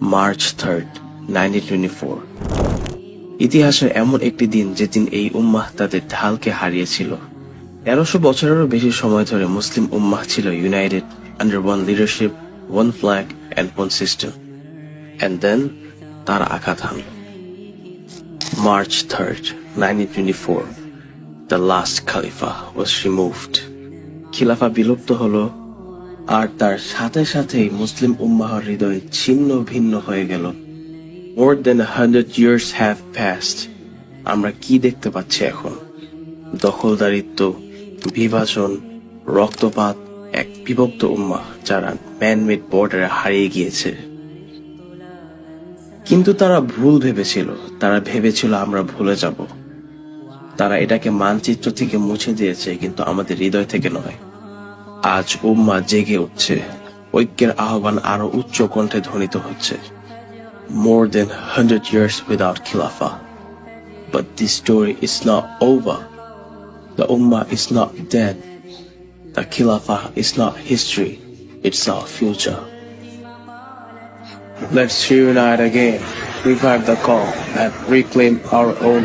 March 3rd, 1924 ইতিহাসের এমন একটি দিন যেদিন এই উম্মাহ তাদের ঢালকে হারিয়েছিল। 1300 বছরেরও বেশি সময় ধরে মুসলিম উম্মাহ ছিল united under one leadership, one flag and one system. And then তার আঘাত হানল। March 3rd, 1924 The last Khalifa was removed. খিলাফা বিলুপ্ত হলো, আর তার সাথে সাথেই মুসলিম উম্মাহর হৃদয় ছিন্ন ভিন্ন হয়ে গেল। More than 100 years have passed. আমরা কি দেখতে পাচ্ছি এখন? দখলদারিত্ব, বিভাজন, রক্তপাত, এক বিভক্ত উম্মাহ যারা ম্যানমেড বর্ডারে হারিয়ে গিয়েছে। কিন্তু তারা ভুল ভেবেছিল। তারা ভেবেছিল আমরা ভুলে যাব। তারা এটাকে মানচিত্র থেকে মুছে দিয়েছে, কিন্তু আমাদের হৃদয় থেকে নয়। আজ উম্মাহ জেগে উঠছে, ঐক্যের আহ্বান আরো উচ্চ কণ্ঠে ধ্বনিত হচ্ছে। More than 100 years without Khilafah. But this story is not over. The Ummah is not dead. The Khilafah is not history, it's our future. Let's reunite again, revive the call, and reclaim our own